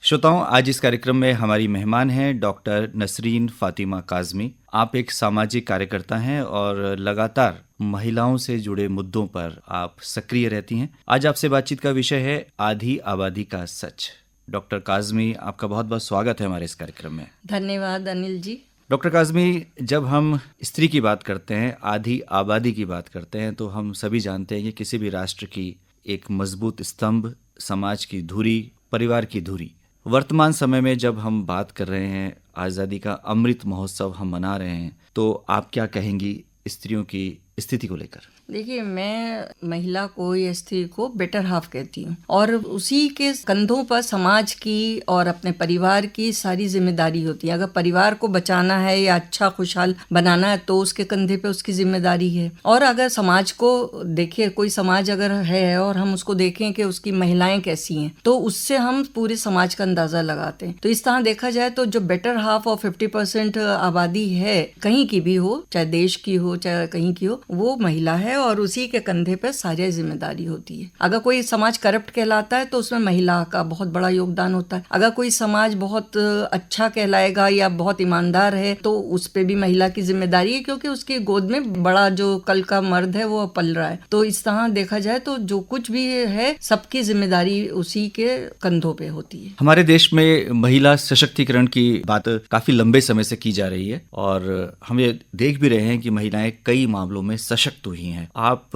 श्रोताओं, आज इस कार्यक्रम में हमारी मेहमान हैं डॉक्टर नसरीन फातिमा काज़मी। आप एक सामाजिक कार्यकर्ता हैं और लगातार महिलाओं से जुड़े मुद्दों पर आप सक्रिय रहती हैं। आज आपसे बातचीत का विषय है आधी आबादी का सच। डॉक्टर काज़मी, आपका बहुत बहुत स्वागत है हमारे इस कार्यक्रम में। धन्यवाद अनिल जी। डॉक्टर काज़मी, जब हम स्त्री की बात करते हैं, आधी आबादी की बात करते हैं, तो हम सभी जानते हैं कि किसी भी राष्ट्र की एक मजबूत स्तंभ, समाज की धुरी, परिवार की धुरी। वर्तमान समय में जब हम बात कर रहे हैं, आज़ादी का अमृत महोत्सव हम मना रहे हैं, तो आप क्या कहेंगी स्त्रियों की स्थिति को लेकर? देखिए, मैं महिला को या स्त्री को बेटर हाफ कहती हूँ और उसी के कंधों पर समाज की और अपने परिवार की सारी जिम्मेदारी होती है। अगर परिवार को बचाना है या अच्छा खुशहाल बनाना है तो उसके कंधे पे उसकी जिम्मेदारी है। और अगर समाज को देखिए, कोई समाज अगर है और हम उसको देखें कि उसकी महिलाएं कैसी हैं, तो उससे हम पूरे समाज का अंदाजा लगाते हैं। तो इस तरह देखा जाए तो जो बेटर हाफ और 50% आबादी है, कहीं की भी हो, चाहे देश की हो चाहे कहीं की हो, वो महिला है और उसी के कंधे पे सारी जिम्मेदारी होती है। अगर कोई समाज करप्ट कहलाता है तो उसमें महिला का बहुत बड़ा योगदान होता है। अगर कोई समाज बहुत अच्छा कहलाएगा या बहुत ईमानदार है तो उस पे भी महिला की जिम्मेदारी है, क्योंकि उसकी गोद में बड़ा जो कल का मर्द है वो पल रहा है। तो इस तरह देखा जाए तो जो कुछ भी है सबकी जिम्मेदारी उसी के कंधों पे होती है। हमारे देश में महिला सशक्तिकरण की बात काफी लंबे समय से की जा रही है और हम ये देख भी रहे हैं कि महिलाएं कई मामलों में सशक्त हुई हैं। आप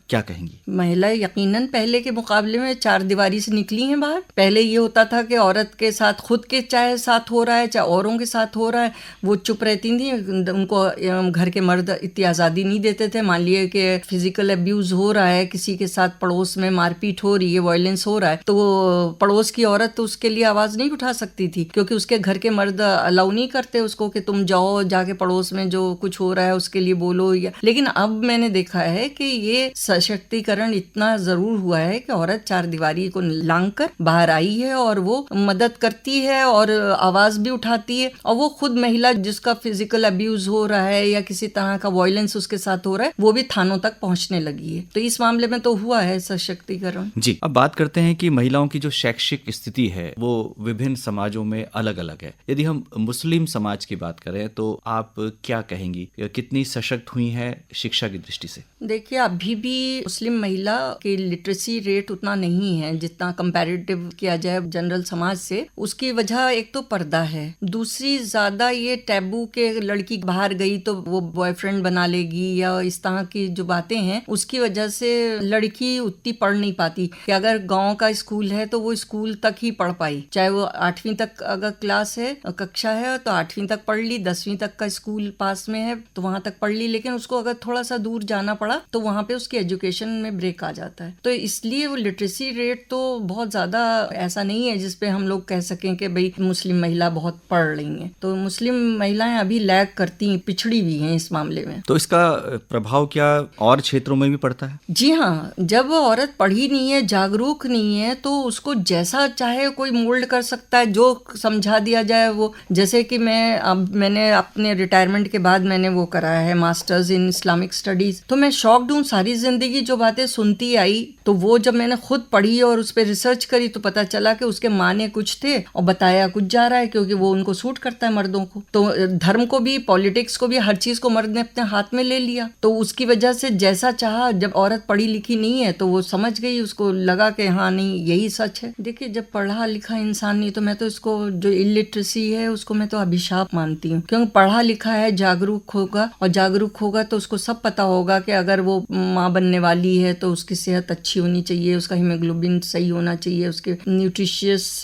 क्या कहेंगी? महिलाएं यकीनन पहले के मुकाबले में चार दीवारी से निकली हैं बाहर। पहले ये होता था कि औरत के साथ खुद के चाहे साथ हो रहा है चाहे औरों के साथ हो रहा है, वो चुप रहती थी। उनको घर के मर्द इतनी आज़ादी नहीं देते थे। मान लिए कि फिजिकल अब्यूज हो रहा है, किसी के साथ पड़ोस में मारपीट हो रही है, वायलेंस हो रहा है, तो पड़ोस की औरत तो उसके लिए आवाज़ नहीं उठा सकती थी, क्योंकि उसके घर के मर्द अलाउ नहीं करते उसको कि तुम जाओ जाके पड़ोस में जो कुछ हो रहा है उसके लिए बोलो। लेकिन अब मैंने देखा है कि ये सशक्तिकरण इतना जरूर हुआ है कि औरत चार दीवारी को लांघकर बाहर आई है और वो मदद करती है और आवाज भी उठाती है। और वो खुद महिला जिसका फिजिकल अब्यूज हो रहा है या किसी तरह का वायलेंस उसके साथ हो रहा है, वो भी थानों तक पहुंचने लगी है। तो इस मामले में तो हुआ है सशक्तिकरण। जी, अब बात करते हैं कि महिलाओं की जो शैक्षिक स्थिति है वो विभिन्न समाजों में अलग अलग है। यदि हम मुस्लिम समाज की बात करें तो आप क्या कहेंगी, कितनी सशक्त हुई है शिक्षा की दृष्टि से? देखिए, अभी भी मुस्लिम महिला की लिटरेसी रेट उतना नहीं है जितना कंपैरेटिव किया जाए जनरल समाज से। उसकी वजह एक तो पर्दा है, दूसरी ज्यादा ये टैबू के लड़की बाहर गई तो वो बॉयफ्रेंड बना लेगी या इस तरह की जो बातें हैं, उसकी वजह से लड़की उतनी पढ़ नहीं पाती। कि अगर गांव का स्कूल है तो वो स्कूल तक ही पढ़ पाई, चाहे वो 8वीं तक अगर क्लास है, कक्षा है, तो 8वीं तक पढ़ ली, 10वीं तक का स्कूल पास में है तो वहां तक पढ़ ली। लेकिन उसको अगर थोड़ा सा दूर जाना पड़ा तो वहां पे उसकी एजुकेशन में ब्रेक आ जाता है। तो इसलिए वो लिटरेसी रेट तो बहुत ज्यादा ऐसा नहीं है जिसपे हम लोग कह सकें कि भाई मुस्लिम महिला बहुत पढ़ रही हैं। तो मुस्लिम महिलाएं अभी लैग करती हैं, पिछड़ी भी हैं इस मामले में। तो इसका प्रभाव क्या और क्षेत्रों में भी पड़ता है? जी हाँ, जब औरत पढ़ी नहीं है, जागरूक नहीं है, तो उसको जैसा चाहे कोई मोल्ड कर सकता है, जो समझा दिया जाए वो। जैसे कि मैंने अपने रिटायरमेंट के बाद मैंने वो कराया है मास्टर्स इन इस्लामिक स्टडीज। तो मैं शॉक्ड हूँ, सारी जिंदगी जो बातें सुनती आई तो वो जब मैंने खुद पढ़ी और उस पर रिसर्च करी तो पता चला कि उसके माने कुछ थे और बताया कुछ जा रहा है, क्योंकि वो उनको सूट करता है मर्दों को। तो धर्म को भी, पॉलिटिक्स को भी, हर चीज को मर्द ने अपने हाथ में ले लिया। तो उसकी वजह से जैसा चाहा, जब औरत पढ़ी लिखी नहीं है तो वो समझ गई, उसको लगा कि हाँ नहीं यही सच है। देखिए, जब पढ़ा लिखा इंसान नहीं, तो मैं तो इसको जो इलिटरेसी है उसको मैं तो अभिशाप मानती हूँ। क्योंकि पढ़ा लिखा है, जागरूक होगा, और जागरूक होगा तो उसको सब पता होगा कि अगर वो माँ बनने वाली है तो उसकी सेहत अच्छी होनी चाहिए, उसका हीमोग्लोबिन सही होना चाहिए, उसके न्यूट्रिशियस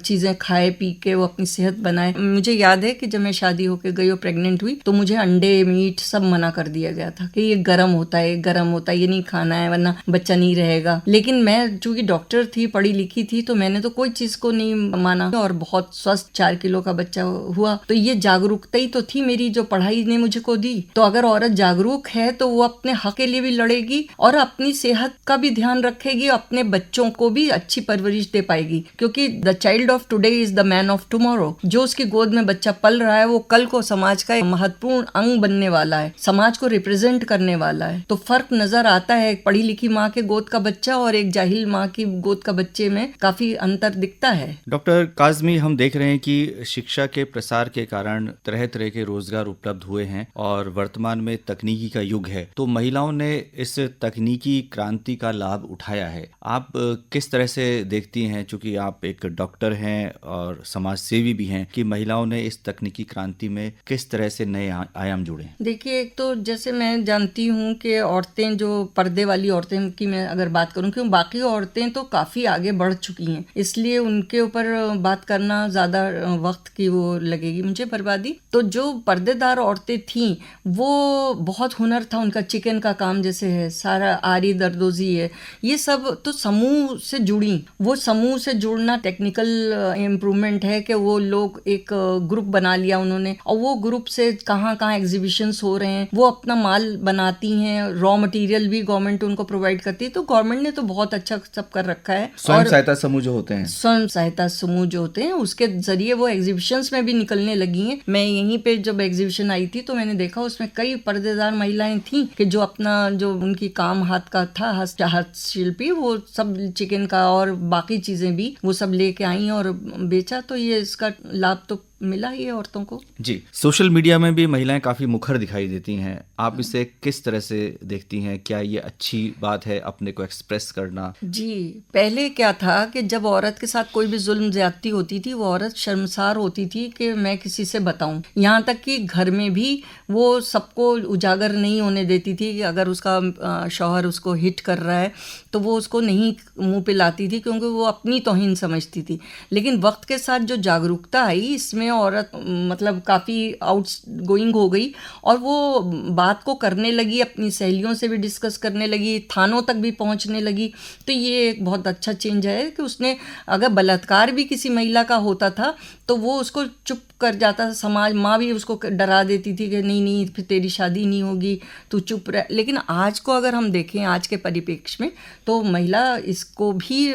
चीजें खाए पी के वो अपनी सेहत बनाए। मुझे याद है कि जब मैं शादी होके गई और प्रेग्नेंट हुई तो मुझे अंडे मीट सब मना कर दिया गया था कि ये गर्म होता है, ये नहीं खाना है वरना बच्चा नहीं रहेगा। लेकिन मैं चूंकि डॉक्टर थी, पढ़ी लिखी थी, तो मैंने तो कोई चीज को नहीं माना और बहुत स्वस्थ 4 किलो का बच्चा हुआ। तो ये जागरूकता ही तो थी मेरी जो पढ़ाई ने मुझे को दी। तो अगर औरत जागरूक है तो वो अपने हक के लिए भी लड़ेगी और अपनी सेहत का भी ध्यान रखेगी, अपने बच्चों को भी अच्छी परवरिश दे पाएगी, क्योंकि the child of today is the man of tomorrow. जो उसकी गोद में बच्चा पल रहा है वो कल को समाज का एक महत्वपूर्ण अंग बनने वाला है, समाज को रिप्रेजेंट करने वाला है। तो फर्क नजर आता है, एक पढ़ी लिखी माँ के गोद का बच्चा और एक जाहिल माँ की गोद का बच्चे में काफी अंतर दिखता है। डॉक्टर काज़मी, हम देख रहे हैं कि शिक्षा के प्रसार के कारण तरह तरह के रोजगार उपलब्ध हुए हैं और वर्तमान में तकनीकी का युग है, तो महिलाओं ने इस तकनीकी क्रांति का लाभ उठाया है। आप किस तरह से देखती हैं, चूंकि आप एक डॉक्टर हैं और समाज सेवी भी हैं, कि महिलाओं ने इस तकनीकी क्रांति में किस तरह से नए आयाम जोड़े? देखिए, एक तो जैसे मैं जानती हूँ कि औरतें जो पर्दे वाली औरतें की मैं अगर बात करूँ, क्यों बाकी औरतें तो काफ़ी आगे बढ़ चुकी हैं, इसलिए उनके ऊपर बात करना ज़्यादा वक्त की वो लगेगी मुझे बर्बादी। तो जो पर्देदार औरतें थीं वो बहुत हुनर था उनका, चिकन का काम जैसे है, सारा आरी दरदोजी है, ये सब तो समूह से जुड़ी। वो समूह से जुड़ना टेक्निकल इम्प्रूवमेंट है कि वो लोग एक ग्रुप बना लिया उन्होंने, और वो ग्रुप से कहाँ कहाँ एग्जीबिशंस हो रहे हैं, वो अपना माल बनाती हैं, रॉ मटेरियल भी गवर्नमेंट उनको प्रोवाइड करती है। तो गवर्नमेंट ने तो बहुत अच्छा सब कर रखा है। स्वयं सहायता समूह जो होते हैं, स्वयं सहायता समूह जो होते हैं, उसके जरिए वो एग्जीबिशंस में भी निकलने लगी हैं। मैं यहीं पे जब एग्जीबिशन आई थी तो मैंने देखा उसमें कई पर्देदार महिलाएं थीं कि जो अपना जो उनकी काम हाथ का था, हस्तशिल्पी, वो सब चिकन का और बाकी चीजें भी वो सब लेके आई और बेचा। तो ये इसका लाभ तो मिला ही है औरतों को। जी, सोशल मीडिया में भी महिलाएं काफी मुखर दिखाई देती हैं, आप इसे किस तरह से देखती हैं? क्या ये अच्छी बात है अपने को एक्सप्रेस करना? जी, पहले क्या था कि जब औरत के साथ कोई भी जुल्म ज्यादती होती थी वो औरत शर्मसार होती थी कि मैं किसी से बताऊं, यहाँ तक कि घर में भी वो सबको उजागर नहीं होने देती थी कि अगर उसका शौहर उसको हिट कर रहा है तो वो उसको नहीं मुंह पे लाती थी, क्योंकि वो अपनी तौहीन समझती थी। लेकिन वक्त के साथ जो जागरूकता आई, इसमें औरत मतलब काफ़ी आउट गोइंग हो गई और वो बात को करने लगी, अपनी सहेलियों से भी डिस्कस करने लगी, थानों तक भी पहुंचने लगी। तो ये एक बहुत अच्छा चेंज है कि उसने, अगर बलात्कार भी किसी महिला का होता था तो वो उसको चुप कर जाता था, समाज, माँ भी उसको डरा देती थी कि नहीं नहीं फिर तेरी शादी नहीं होगी, तू चुप रह। लेकिन आज को अगर हम देखें, आज के परिप्रेक्ष्य में, तो महिला इसको भी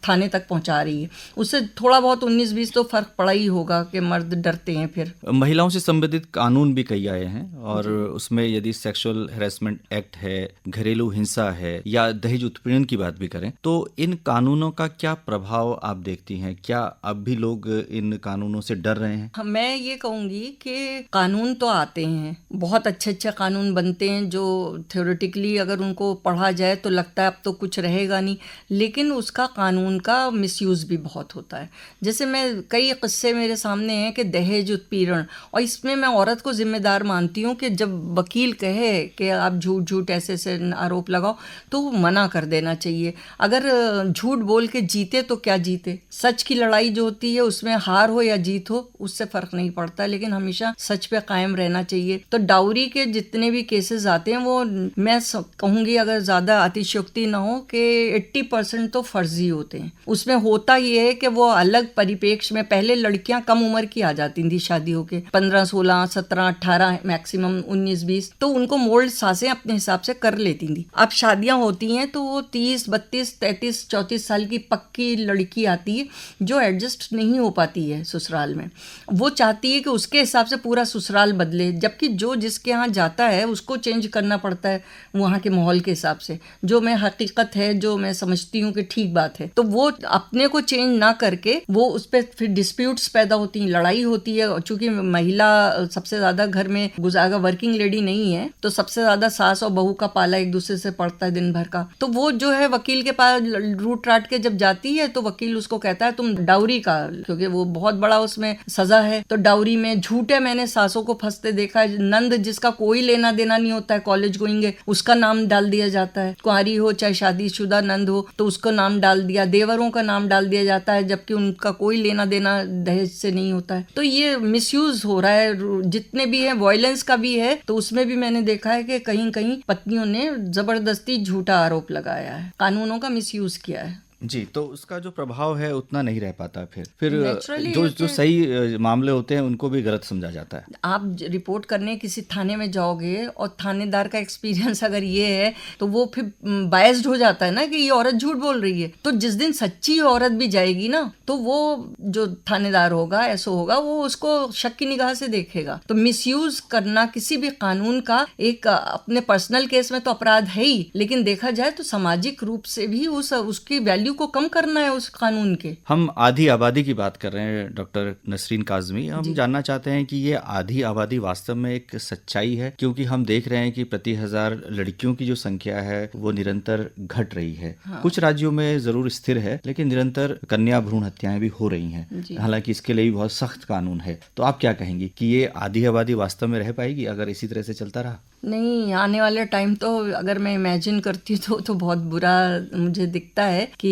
थाने तक पहुंचा रही है। उससे थोड़ा बहुत 19-20 तो फर्क पड़ा ही होगा कि मर्द डरते हैं। फिर महिलाओं से संबंधित कानून भी कई आए हैं और उसमें यदि सेक्सुअल हैरेसमेंट एक्ट है, घरेलू हिंसा है या दहेज उत्पीड़न की बात भी करें, तो इन कानूनों का क्या प्रभाव आप देखती हैं? क्या अब भी लोग इन कानूनों से डर रहे हैं? मैं ये कहूँगी कि कानून तो आते हैं, बहुत अच्छे अच्छे कानून बनते हैं जो थ्योरेटिकली अगर उनको पढ़ा जाए तो लगता है अब तो कुछ रहेगा नहीं, लेकिन उसका कानून का मिसयूज़ भी बहुत होता है। जैसे मैं कई किस्से मेरे सामने हैं कि दहेज उत्पीड़न, और इसमें मैं औरत को जिम्मेदार मानती हूँ कि जब वकील कहे कि आप झूठ झूठ ऐसे ऐसे आरोप लगाओ तो मना कर देना चाहिए। अगर झूठ बोल के जीते तो क्या जीते, सच की लड़ाई जो होती है उसमें हार हो या जीत हो उससे फर्क नहीं पड़ता, लेकिन हमेशा सच पे कायम रहना चाहिए। तो डाउरी के जितने भी केसेस आते हैं वो मैं कहूँगी, अगर ज़्यादा अतिशयोक्ति ना हो, कि 80% तो फर्जी होते हैं। उसमें होता ये है कि वो अलग परिप्रेक्ष्य में, पहले लड़कियां कम उम्र की आ जाती थी शादी होके, 15, 16, 17, 18, मैक्सिमम 19, 20, तो उनको मोल्ड सासें अपने हिसाब से कर लेती थी। अब शादियां होती हैं तो वो 30, 32, 33, 34 साल की पक्की लड़की आती है जो एडजस्ट नहीं हो पाती है ससुराल में। वो चाहती है कि उसके हिसाब से पूरा ससुराल बदले, जबकि जो जिसके यहाँ जाता है उसको चेंज करना पड़ता है वहाँ के माहौल के हिसाब से, जो मैं हकीकत है, जो मैं समझती हूँ कि ठीक बात है। तो वो अपने को चेंज ना करके वो उस पर फिर डिस्प्यूट्स पैदा होती हैं, लड़ाई होती है। और चूंकि महिला सबसे ज़्यादा घर में गुजारा, वर्किंग लेडी नहीं है, तो सबसे ज़्यादा सास और बहू का पाला एक दूसरे से पड़ता है दिन भर का। तो वो जो है वकील के पास रूट राट के जब जाती है तो वकील उसको कहता है तुम डाउरी का, क्योंकि वो बहुत बड़ा उसमें सजा है, तो डाउरी में झूठ है। मैंने सासों को फंसते देखा है, नंद जिसका कोई लेना देना नहीं होता है, कॉलेज गोइंग है, उसका नाम डाल दिया जाता है, कुंवारी हो चाहे शादीशुदा नंद हो तो उसका नाम डाल दिया, देवरों का नाम डाल दिया जाता है, जबकि उनका कोई लेना देना दहेज से नहीं होता है। तो ये मिसयूज हो रहा है, जितने भी है वायलेंस का भी है, तो उसमें भी मैंने देखा है कि कहीं कहीं पत्नियों ने जबरदस्ती झूठा आरोप लगाया है, कानूनों का मिसयूज किया है। जी, तो उसका जो प्रभाव है उतना नहीं रह पाता फिर नेचुरली जो सही मामले होते हैं उनको भी गलत समझा जाता है। आप रिपोर्ट करने किसी थाने में जाओगे और थानेदार का एक्सपीरियंस अगर ये है तो वो फिर बायस्ड हो जाता है ना कि ये औरत झूठ बोल रही है। तो जिस दिन सच्ची औरत भी जाएगी ना तो वो जो थानेदार होगा ऐसा होगा वो उसको शक की निगाह से देखेगा। तो मिसयूज करना किसी भी कानून का एक अपने पर्सनल केस में तो अपराध है ही, लेकिन देखा जाए तो सामाजिक रूप से भी उसकी वैल्यू को कम करना है उस कानून के। हम आधी आबादी की बात कर रहे हैं डॉक्टर नसरीन काज़मी। हम जानना चाहते हैं कि ये आधी आबादी वास्तव में एक सच्चाई है, क्योंकि हम देख रहे हैं कि प्रति 1000 लड़कियों की जो संख्या है वो निरंतर घट रही है। हाँ। कुछ राज्यों में जरूर स्थिर है, लेकिन निरंतर कन्या भ्रूण हत्याएं भी हो रही हैं। हालांकि इसके लिए भी बहुत सख्त कानून है। तो आप क्या कहेंगे कि ये आधी आबादी वास्तव में रह पाएगी अगर इसी तरह से चलता रहा? नहीं, आने वाले टाइम तो अगर मैं इमेजिन करती हूँ तो बहुत बुरा मुझे दिखता है कि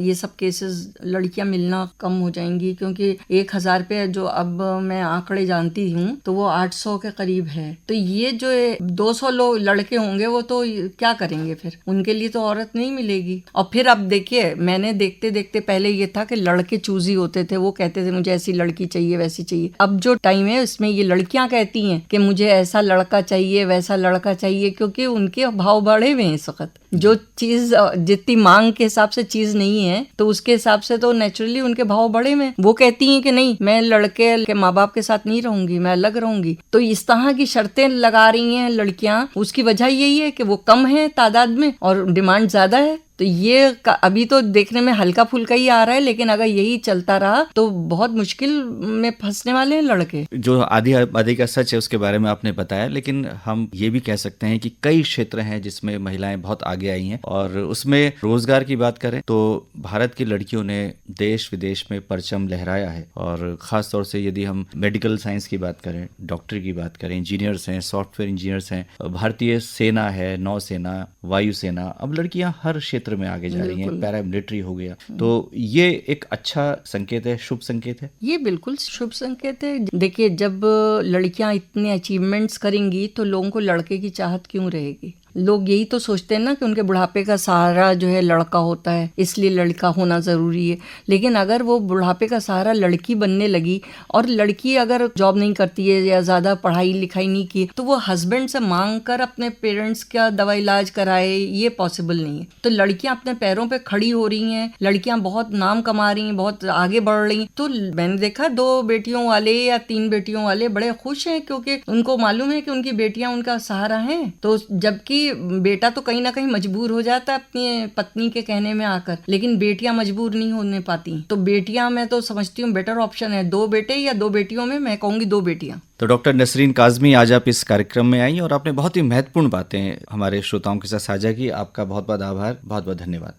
ये सब केसेस लड़कियां मिलना कम हो जाएंगी, क्योंकि 1000 पे जो अब मैं आंकड़े जानती हूँ तो वो 800 के करीब है। तो ये जो 200 लोग लड़के होंगे वो तो क्या करेंगे फिर? उनके लिए तो औरत नहीं मिलेगी। और फिर अब देखिए, मैंने देखते देखते पहले ये था कि लड़के चूजी होते थे, वो कहते थे मुझे ऐसी लड़की चाहिए वैसी चाहिए। अब जो टाइम है इसमें ये लड़कियां कहती हैं कि मुझे ऐसा लड़का चाहिए वैसा लड़का चाहिए, क्योंकि उनके भाव बढ़े हुए हैं इस वक्त। जो चीज जितनी मांग के हिसाब से चीज नहीं है तो उसके हिसाब से तो नेचुरली उनके भाव बढ़े हुए हैं। वो कहती हैं कि नहीं, मैं लड़के के माँ बाप के साथ नहीं रहूंगी, मैं अलग रहूंगी। तो इस तरह की शर्तें लगा रही हैं लड़कियां। उसकी वजह यही है कि वो कम है तादाद में और डिमांड ज्यादा है। तो ये अभी तो देखने में हल्का फुल्का ही आ रहा है, लेकिन अगर यही चलता रहा तो बहुत मुश्किल में फंसने वाले हैं लड़के। जो आधी आबादी का सच है उसके बारे में आपने बताया, लेकिन हम ये भी कह सकते हैं कि कई क्षेत्र हैं जिसमें महिलाएं बहुत आगे आई हैं। और उसमें रोजगार की बात करें तो भारत की लड़कियों ने देश विदेश में परचम लहराया है। और खास तौर से यदि हम मेडिकल साइंस की बात करें, डॉक्टर की बात करें, इंजीनियर्स हैं, सॉफ्टवेयर इंजीनियर्स हैं, भारतीय सेना है, नौसेना, वायुसेना, अब लड़कियां हर क्षेत्र में आगे जा रही हैं। पैरामिलिट्री हो गया। तो ये एक अच्छा संकेत है, शुभ संकेत है। ये बिल्कुल शुभ संकेत है। देखिए, जब लड़कियां इतने अचीवमेंट्स करेंगी तो लोगों को लड़के की चाहत क्यों रहेगी? लोग यही तो सोचते हैं ना कि उनके बुढ़ापे का सहारा जो है लड़का होता है, इसलिए लड़का होना ज़रूरी है। लेकिन अगर वो बुढ़ापे का सहारा लड़की बनने लगी और लड़की अगर जॉब नहीं करती है या ज़्यादा पढ़ाई लिखाई नहीं की तो वो हस्बैंड से मांग कर अपने पेरेंट्स का दवा इलाज कराए, ये पॉसिबल नहीं है। तो लड़कियां अपने पैरों पे खड़ी हो रही हैं, लड़कियां बहुत नाम कमा रही हैं, बहुत आगे बढ़ रही हैं। तो मैंने देखा 2 बेटियों वाले या 3 बेटियों वाले बड़े खुश हैं, क्योंकि उनको मालूम है कि उनकी बेटियां उनका सहारा हैं। तो जबकि बेटा तो कहीं ना कहीं मजबूर हो जाता है अपनी पत्नी के कहने में आकर, लेकिन बेटियां मजबूर नहीं होने पाती। तो बेटियां मैं तो समझती हूँ बेटर ऑप्शन है। 2 बेटे या 2 बेटियों में मैं कहूंगी 2 बेटियां। तो डॉक्टर नसरीन काज़मी, आज आप इस कार्यक्रम में आई और आपने बहुत ही महत्वपूर्ण बातें हमारे श्रोताओं के साथ साझा की। आपका बहुत बहुत आभार, बहुत बहुत धन्यवाद।